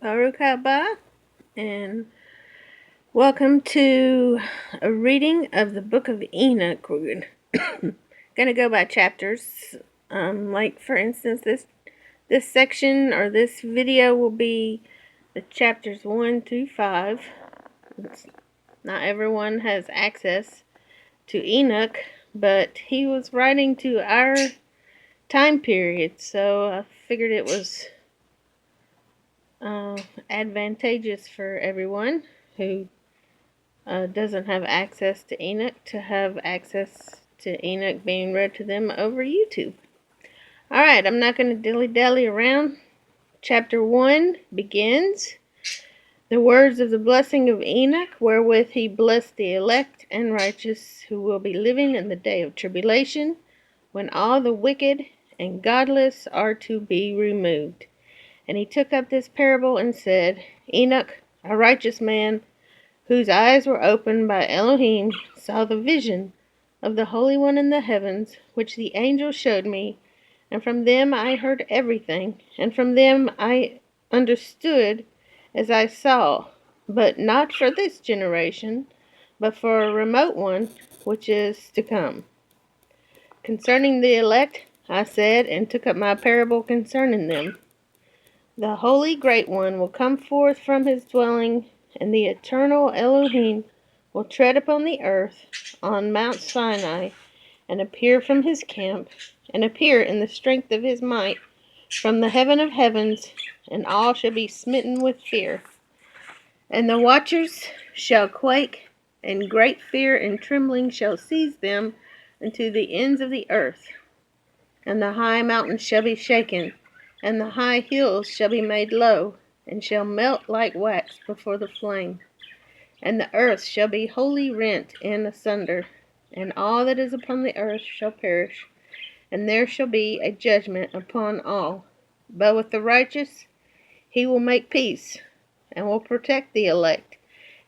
Baruch haba, and welcome to a reading of the Book of Enoch. We're gonna go by chapters. Like for instance, this section or this video will be the chapters 1 through 5. Not everyone has access to Enoch, but he was writing to our time period, so I figured it was advantageous for everyone who doesn't have access to Enoch to have access to Enoch being read to them over YouTube. Alright, I'm not going to dilly-dally around. Chapter 1 begins. The words of the blessing of Enoch, wherewith he blessed the elect and righteous who will be living in the day of tribulation, when all the wicked and godless are to be removed. And he took up this parable and said, Enoch, a righteous man, whose eyes were opened by Elohim, saw the vision of the Holy One in the heavens, which the angel showed me, and from them I heard everything, and from them I understood as I saw, but not for this generation, but for a remote one which is to come. Concerning the elect, I said, and took up my parable concerning them. The Holy Great One will come forth from his dwelling, and the eternal Elohim will tread upon the earth on Mount Sinai, and appear from his camp, and appear in the strength of his might from the heaven of heavens, and all shall be smitten with fear. And the watchers shall quake, and great fear and trembling shall seize them unto the ends of the earth. And the high mountains shall be shaken, and the high hills shall be made low, and shall melt like wax before the flame. And the earth shall be wholly rent in asunder, and all that is upon the earth shall perish, and there shall be a judgment upon all. But with the righteous he will make peace, and will protect the elect,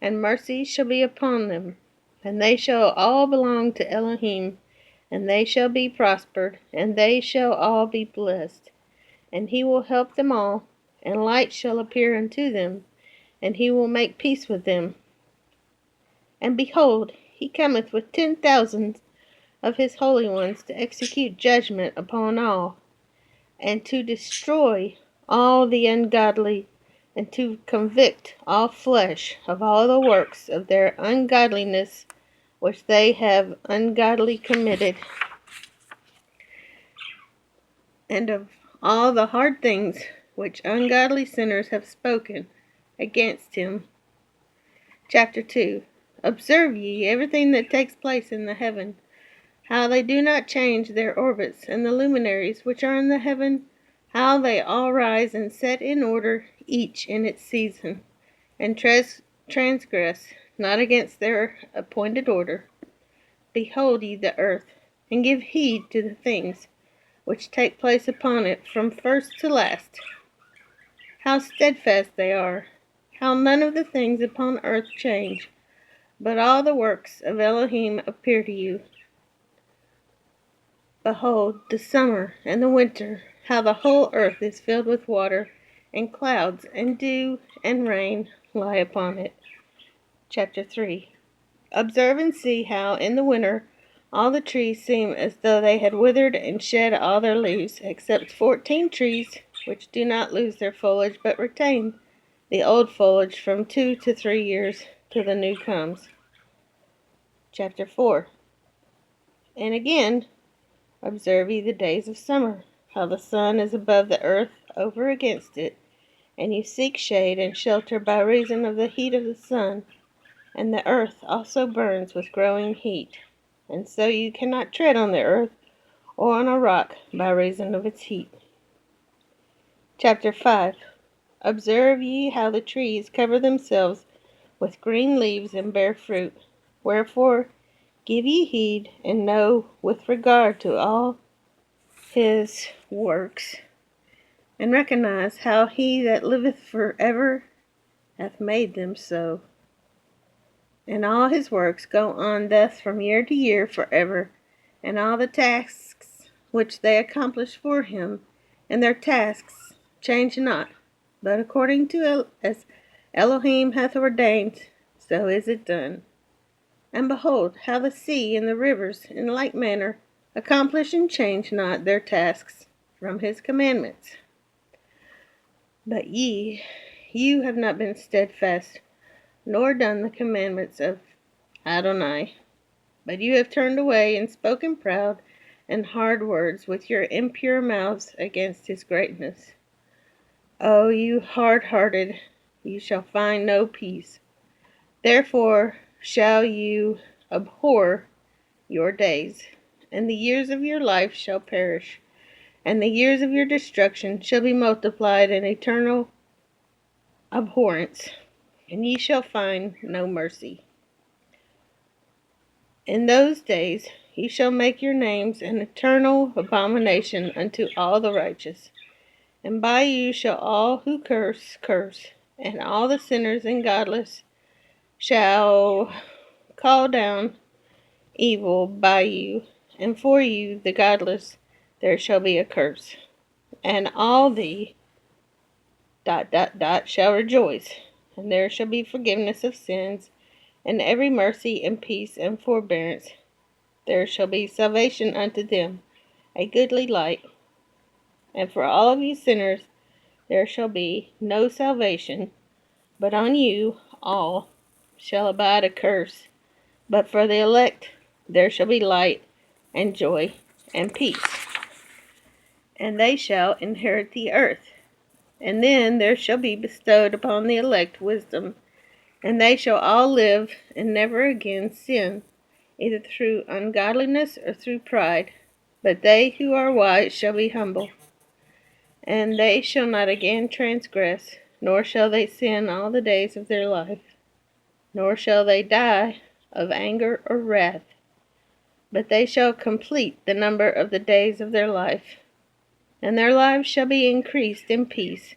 and mercy shall be upon them, and they shall all belong to Elohim, and they shall be prospered, and they shall all be blessed. And he will help them all, and light shall appear unto them, and he will make peace with them. And behold, he cometh with 10,000 of his holy ones to execute judgment upon all, and to destroy all the ungodly, and to convict all flesh of all the works of their ungodliness which they have ungodly committed, and of all the hard things which ungodly sinners have spoken against him. Chapter 2. Observe ye everything that takes place in the heaven, how they do not change their orbits, and the luminaries which are in the heaven, how they all rise and set in order, each in its season, and transgress not against their appointed order. Behold ye the earth, and give heed to the things which take place upon it from first to last. How steadfast they are, how none of the things upon earth change, but all the works of Elohim appear to you. Behold, the summer and the winter, how the whole earth is filled with water, and clouds and dew and rain lie upon it. Chapter 3. Observe and see how in the winter all the trees seem as though they had withered and shed all their leaves, except 14 trees which do not lose their foliage, but retain the old foliage from 2 to 3 years till the new comes. Chapter 4. And again, observe ye the days of summer, how the sun is above the earth over against it, and you seek shade and shelter by reason of the heat of the sun, and the earth also burns with growing heat, and so you cannot tread on the earth or on a rock by reason of its heat. Chapter 5. Observe ye how the trees cover themselves with green leaves and bear fruit. Wherefore give ye heed, and know with regard to all his works, and recognize how he that liveth forever hath made them so. And all his works go on thus from year to year forever, and all the tasks which they accomplish for him, and their tasks change not. But according to as Elohim hath ordained, so is it done. And behold, how the sea and the rivers in like manner accomplish and change not their tasks from his commandments. But you have not been steadfast, nor done the commandments of Adonai, but you have turned away and spoken proud and hard words with your impure mouths against his greatness. O you hard-hearted, you shall find no peace. Therefore shall you abhor your days, and the years of your life shall perish, and the years of your destruction shall be multiplied in eternal abhorrence, and ye shall find no mercy. In those days ye shall make your names an eternal abomination unto all the righteous, and by you shall all who curse, and all the sinners and godless shall call down evil by you, and for you, the godless, there shall be a curse. And all the ... shall rejoice, and there shall be forgiveness of sins, and every mercy and peace and forbearance. There shall be salvation unto them, a goodly light. And for all of you sinners there shall be no salvation, but on you all shall abide a curse. But for the elect there shall be light and joy and peace, and they shall inherit the earth. And then there shall be bestowed upon the elect wisdom, and they shall all live and never again sin, either through ungodliness or through pride. But they who are wise shall be humble, and they shall not again transgress, nor shall they sin all the days of their life, nor shall they die of anger or wrath, but they shall complete the number of the days of their life, and their lives shall be increased in peace,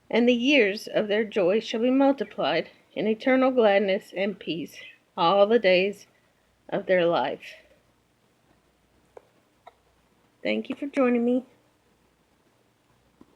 and the years of their joy shall be multiplied in eternal gladness and peace all the days of their life. Thank you for joining me.